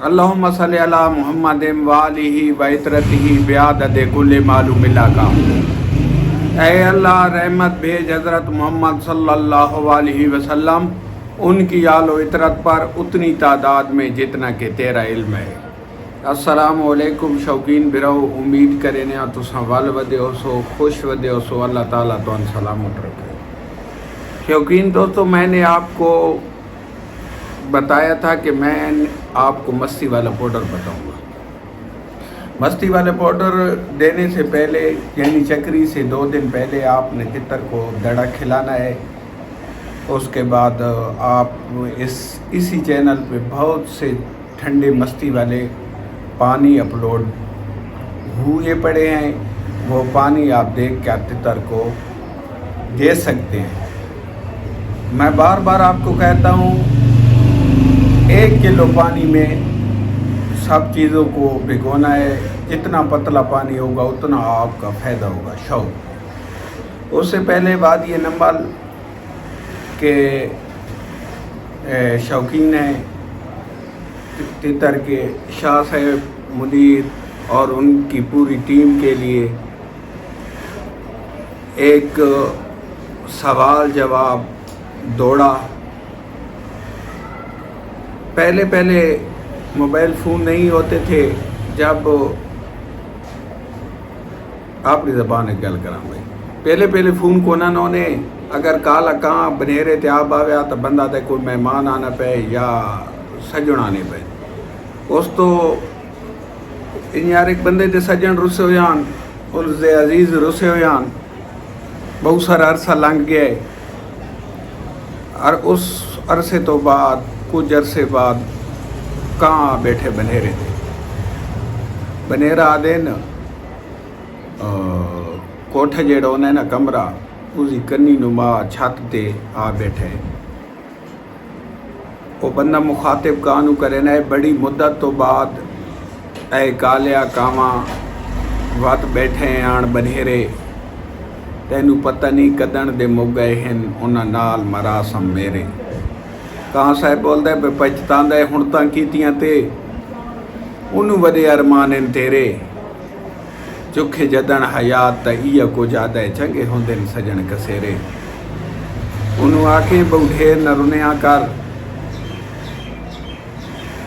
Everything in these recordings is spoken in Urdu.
اللہم صلی علی محمد وآلہ وعطرتہ بعدد کل معلوم لکا۔ اے اللہ رحمت بھیج حضرت محمد صلی اللہ علیہ وسلم ان کی آل و عطرت پر اتنی تعداد میں جتنا کہ تیرا علم ہے۔ السلام علیکم شوقین برو، امید کریں تساں ول ودے ہو سو، خوش ودے ہو سو، اللہ تعالیٰ تو سلامت رکھے۔ شوقین دوستو، میں نے آپ کو بتایا تھا کہ میں آپ کو مستی والا پاؤڈر بتاؤں گا۔ مستی والے پاؤڈر دینے سے پہلے یعنی چکری سے 2 دن پہلے آپ نے تتر کو دڑا کھلانا ہے۔ اس کے بعد آپ اسی چینل پہ بہت سے ٹھنڈے مستی والے پانی اپلوڈ ہوئے پڑے ہیں، وہ پانی آپ دیکھ کے تتر کو دے سکتے ہیں۔ میں بار بار آپ کو کہتا ہوں 1 کلو پانی میں سب چیزوں کو بھگونا ہے، جتنا پتلا پانی ہوگا اتنا آپ کا فائدہ ہوگا۔ شوق اس سے پہلے بات یہ نمبر کہ شوقین ہیں تتر کے شاہ صاحب مدیر اور ان کی پوری ٹیم کے لیے ایک سوال جواب دوڑا۔ پہلے موبائل فون نہیں ہوتے تھے، جب آپ کی زبان ہے گل کراں بھائی، پہلے فون کو نہ نے اگر کالا کہاں بنیرے تے آپ آویا تو بندہ تے کوئی مہمان آنا پے یا سجن آنے پے، اس تو یار ایک بندے تے سجن رسے ہویان، اس دے عزیز رسے ہویان، بہت سارا عرصہ لنگ گیا ہے، اور اس عرصے تو بعد کچھ عرصے بعد کہاں بیٹھے بنیرے تھے، بنیرا آدھے نا کوٹھ جیڑا ہونا ہے نا کمرہ، اسی کنی نما چھت تے آ بیٹھے، وہ بندہ مخاطب کانو کرے نا بڑی مدت تو بعد اے کالیا کاواں وات بیٹھے ہیں آن بنیرے، تینو پتہ نہیں کدن دے مک گئے ہیں انہاں نال مراسم میرے۔ کہاں صاحب بول دے پہ پچھتان دے ہنتاں کیتیاں تے انہوں وڈے ارمانن تیرے، چکھے جدن حیات تا ایا کو جادہ چنگے ہوندن سجن کسیرے، انہوں آکھیں بہو ڈھیر نہ رنیاں کر،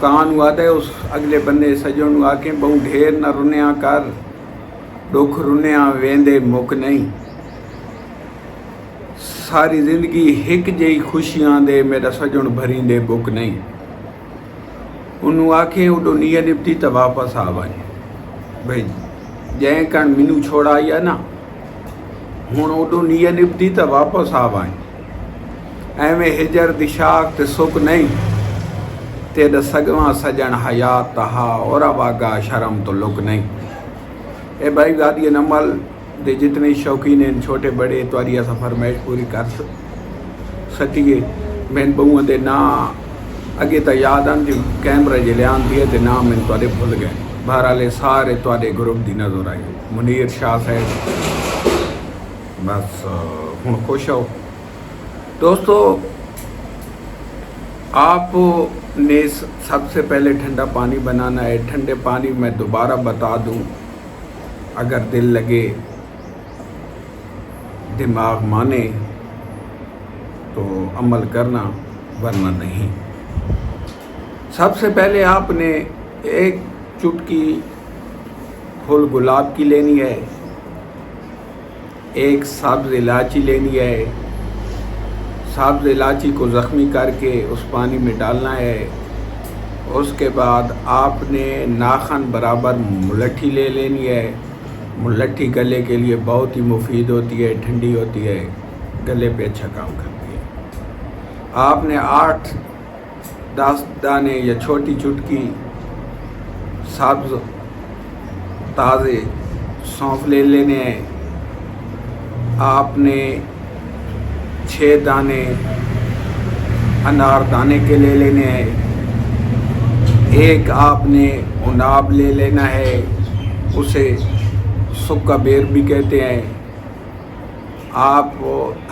کہاں آدھے اس اگلے بندے سجن آکھیں بہو ڈھیر نہ رنیاں کر، دکھ رنیاں ویندے مک نہیں، ساری زندگی ہک جئی خوشیاں دے میرا سجن بھرین دے بک نہیں، انہوں آکھیں اڈو نیہ نپتی تا واپس آوائیں بھئی جائیں کن منو چھوڑا یا نا، ہون اڈو نیہ نپتی تا واپس آوائیں، ایویں ہجر دی شاک تے سک نہیں، تیرا سگواں سجن حیات تہا اور آواگا شرم تو لک نہیں۔ اے بھائی گادی نمال دے جتنے شوقین ہیں چھوٹے بڑے تواری ایسا فرمائش پوری کر سکیے، میں بہوں دے نا اگے تا یاد آن جو کیمرہ جلیان دیئے تے نام میں توارے بھول گئے، بہرحالے سارے توارے گروپ دی نظر آئی، منیر شاہ صاحب بس ہن خوش ہو۔ دوستو آپ نے سب سے پہلے ٹھنڈا پانی بنانا ہے، ٹھنڈے پانی میں دوبارہ بتا دوں، اگر دل لگے دماغ مانے تو عمل کرنا ورنہ نہیں۔ سب سے پہلے آپ نے 1 چٹکی پھول گلاب کی لینی ہے، 1 سبز الائچی لینی ہے، سبز الائچی کو زخمی کر کے اس پانی میں ڈالنا ہے، اس کے بعد آپ نے ناخن برابر ملٹھی لے لینی ہے، ملٹھی گلے کے لیے بہت ہی مفید ہوتی ہے، ٹھنڈی ہوتی ہے، گلے پہ اچھا کام کرتی ہے۔ آپ نے 8-10 دانے یا چھوٹی چٹکی سبز تازے سونف لے لینے ہیں، آپ نے 6 دانے انار دانے کے لے لینے ہیں، 1 آپ نے عناب لے لینا ہے، اسے سکا بیر بھی کہتے ہیں، آپ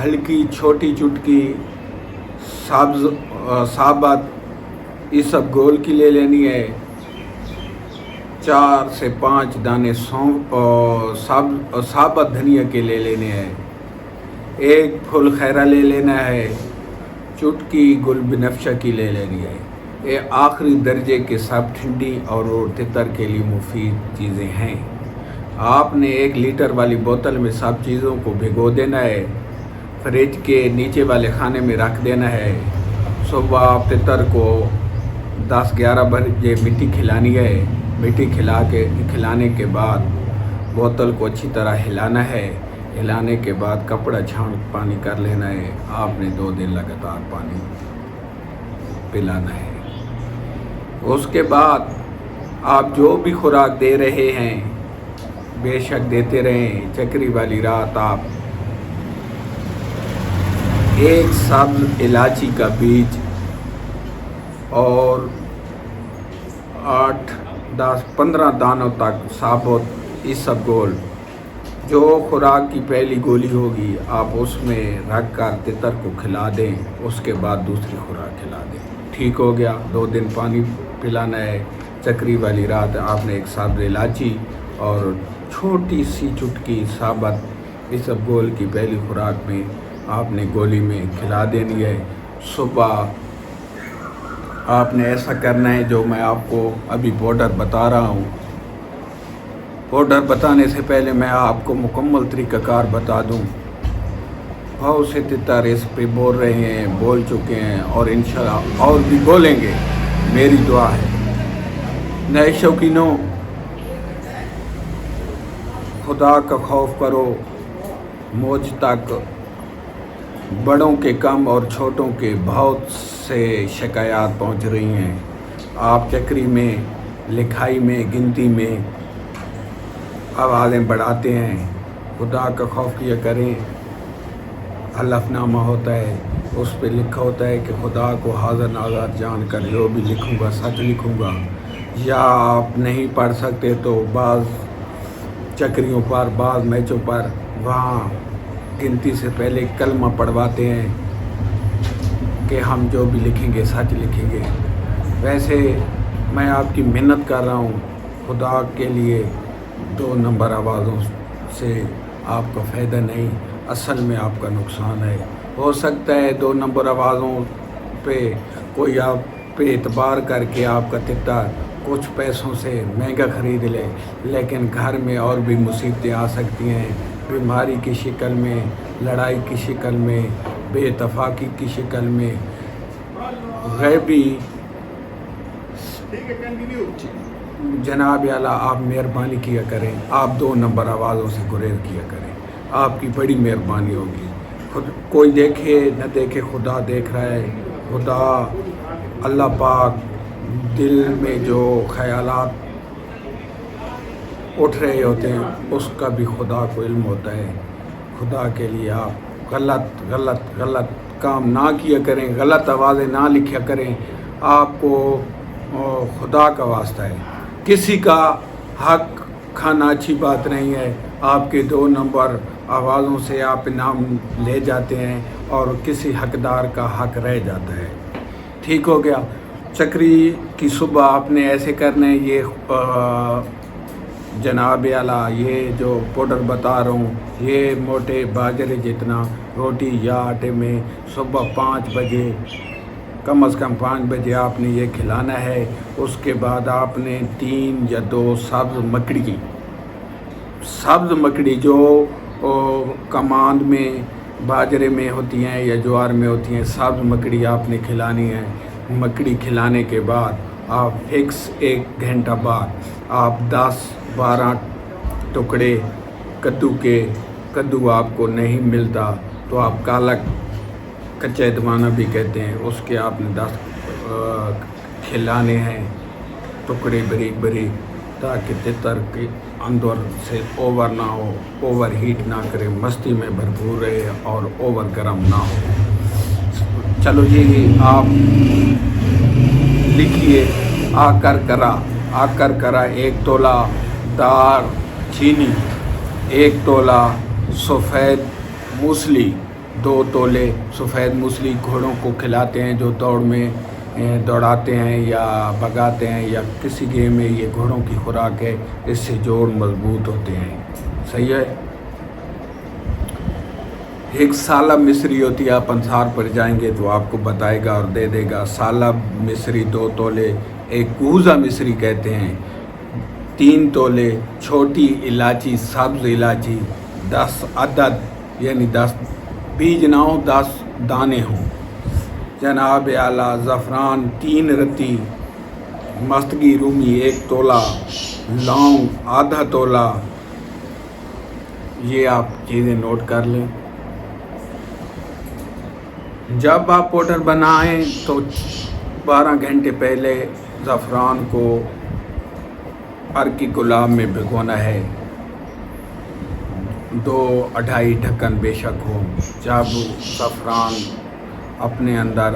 ہلکی چھوٹی چٹکی سبز ثابت یہ سب گول کی لے لینی ہے، 4 سے 5 دانے سونف اور ثابت دھنیا کے لے لینے ہیں، 1 پھول خیرہ لے لینا ہے، چٹکی گل بنفشہ کی لے لینی ہے۔ یہ آخری درجے کے سب ٹھنڈی اور تتر کے لیے مفید چیزیں ہیں۔ آپ نے 1 لیٹر والی بوتل میں سب چیزوں کو بھگو دینا ہے، فریج کے نیچے والے خانے میں رکھ دینا ہے۔ صبح آپ تتر کو 10-11 بجے مٹی کھلانی ہے، مٹی کھلانے کے بعد بوتل کو اچھی طرح ہلانا ہے، ہلانے کے بعد کپڑا چھان پانی کر لینا ہے۔ آپ نے 2 دن لگاتار پانی پلانا ہے۔ اس کے بعد آپ جو بھی خوراک دے رہے ہیں بے شک دیتے رہیں۔ چکری والی رات آپ 1 سبز الائچی کا بیج اور 8, 10, 15 دانوں تک ثابت اسبگول، جو خوراک کی پہلی گولی ہوگی آپ اس میں رکھ کر تتر کو کھلا دیں، اس کے بعد دوسری خوراک کھلا دیں۔ ٹھیک ہو گیا۔ 2 دن پانی پلانا ہے۔ چکری والی رات آپ نے 1 سبز الائچی اور چھوٹی سی چٹکی ثابت اسبگول کی پہلی خوراک میں آپ نے گولی میں کھلا دینی ہے۔ صبح آپ نے ایسا کرنا ہے جو میں آپ کو ابھی پاؤڈر بتا رہا ہوں۔ پاؤڈر بتانے سے پہلے میں آپ کو مکمل طریقہ کار بتا دوں۔ بہت سے تتر اس پہ بول رہے ہیں، بول چکے ہیں اور انشاءاللہ اور بھی بولیں گے۔ میری دعا ہے نئے شوقینوں، خدا کا خوف کرو۔ مجھ تک بڑوں کے کم اور چھوٹوں کے بہت سے شکایات پہنچ رہی ہیں۔ آپ چکری میں، لکھائی میں، گنتی میں آوازیں بڑھاتے ہیں۔ خدا کا خوف کیا کریں۔ حلف نامہ ہوتا ہے، اس پہ لکھا ہوتا ہے کہ خدا کو حاضر ناظر جان کر جو بھی لکھوں گا سچ لکھوں گا۔ یا آپ نہیں پڑھ سکتے تو بعض چکریوں پر، بعض میچوں پر وہاں گنتی سے پہلے کلمہ پڑھواتے ہیں کہ ہم جو بھی لکھیں گے سچ لکھیں گے۔ ویسے میں آپ کی محنت کر رہا ہوں، خدا کے لیے 2 نمبر آوازوں سے آپ کا فائدہ نہیں، اصل میں آپ کا نقصان ہے۔ ہو سکتا ہے 2 نمبر آوازوں پہ کوئی آپ پہ اعتبار کر کے آپ کا تتر کچھ پیسوں سے مہنگا خرید لے، لیکن گھر میں اور بھی مصیبتیں آ سکتی ہیں، بیماری کی شکل میں، لڑائی کی شکل میں، بے اتفاقی کی شکل میں، غیبی۔ جناب اعلیٰ آپ مہربانی کیا کریں، آپ 2 نمبر آوازوں سے گریز کیا کریں، آپ کی بڑی مہربانی ہوگی۔ کوئی دیکھے نہ دیکھے خدا دیکھ رہا ہے۔ خدا اللہ پاک دل میں جو خیالات اٹھ رہے ہوتے ہیں اس کا بھی خدا کو علم ہوتا ہے۔ خدا کے لیے آپ غلط کام نہ کیا کریں، غلط آوازیں نہ لکھیا کریں۔ آپ کو خدا کا واسطہ ہے، کسی کا حق کھانا اچھی بات نہیں ہے۔ آپ کے 2 نمبر آوازوں سے آپ انعام لے جاتے ہیں اور کسی حقدار کا حق رہ جاتا ہے۔ ٹھیک ہو گیا۔ چکری کی صبح آپ نے ایسے کرنا ہے۔ یہ جناب اعلیٰ یہ جو پاؤڈر بتا رہا ہوں یہ موٹے باجرے جتنا روٹی یا آٹے میں صبح 5 بجے، کم از کم 5 بجے آپ نے یہ کھلانا ہے۔ اس کے بعد آپ نے 3 یا 2 سبز مکڑی جو کماند میں باجرے میں ہوتی ہیں یا جوار میں ہوتی ہیں، سبز مکڑی آپ نے کھلانی ہے۔ مکڑی کھلانے کے بعد آپ فکس 1 گھنٹہ بعد آپ 10-12 ٹکڑے کدو آپ کو نہیں ملتا تو آپ کالا کچا دوانا بھی کہتے ہیں، اس کے آپ نے 10 کھلانے ہیں ٹکڑے بریک تاکہ تتر کے اندر سے اوور نہ ہو، اوور ہیٹ نہ کرے، مستی میں بھرپور رہے اور اوور گرم نہ ہو۔ چلو جی آپ لکھیے آ کر کرا 1 تولہ دار چینی، 1 تولہ سفید موسلی، 2 تولے سفید موسلی گھوڑوں کو کھلاتے ہیں جو دوڑ میں دوڑاتے ہیں یا بھگاتے ہیں یا کسی گیم میں یہ گھوڑوں کی خوراک ہے، اس سے جوڑ مضبوط ہوتے ہیں. صحیح ہے. ایک سالب مصری ہوتی ہے، آپ انصار پر جائیں گے تو آپ کو بتائے گا اور دے دے گا. سالب مصری 2 تولے، ایک کوزہ مصری کہتے ہیں 3 تولے، چھوٹی الائچی سبز الائچی 10 عدد یعنی 10 بیج نہ ہوں 10 دانے ہوں. جناب اعلیٰ زعفران 3 رتی، مستگی رومی 1 تولہ، لونگ آدھا تولہ. یہ آپ چیزیں نوٹ کر لیں. جب آپ پاؤڈر بنائیں تو 12 گھنٹے پہلے زعفران کو عرق گلاب میں بھگونا ہے. 2-2.5 ڈھکن بے شک ہو. جب زعفران اپنے اندر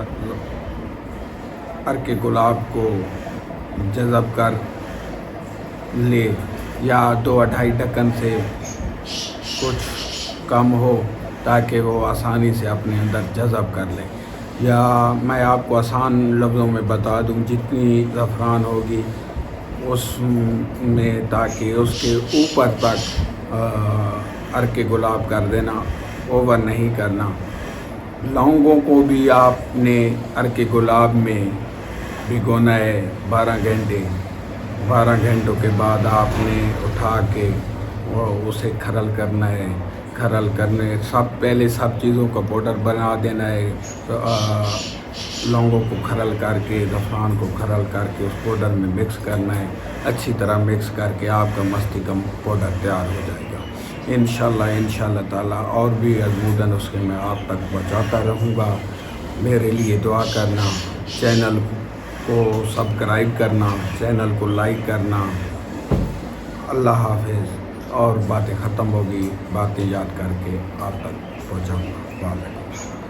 عرق گلاب کو جذب کر لے یا 2-2.5 ڈھکن سے کچھ کم ہو تاکہ وہ آسانی سے اپنے اندر جذب کر لیں. یا میں آپ کو آسان لفظوں میں بتا دوں، جتنی زعفران ہوگی اس میں تاکہ اس کے اوپر تک عرق گلاب کر دینا، اوور نہیں کرنا. لونگوں کو بھی آپ نے عرق گلاب میں بھگونا ہے 12 گھنٹے. 12 گھنٹوں کے بعد آپ نے اٹھا کے اسے کھرل کرنا ہے. کھرل کرنے پہلے سب چیزوں کا پاؤڈر بنا دینا ہے. لونگوں کو کھرل کر کے، زعفران کو کھرل کر کے اس پاؤڈر میں مکس کرنا ہے. اچھی طرح مکس کر کے آپ کا مست کم پاؤڈر تیار ہو جائے گا انشاءاللہ تعالیٰ. اور بھی ازمودن اس کے میں آپ تک پہنچاتا رہوں گا. میرے لیے دعا کرنا، چینل کو سبسکرائب کرنا، چینل کو لائک کرنا. اللہ حافظ. اور باتیں ختم ہوگی، باتیں یاد کر کے آپ تک پہنچاؤں گا. وعلیکم.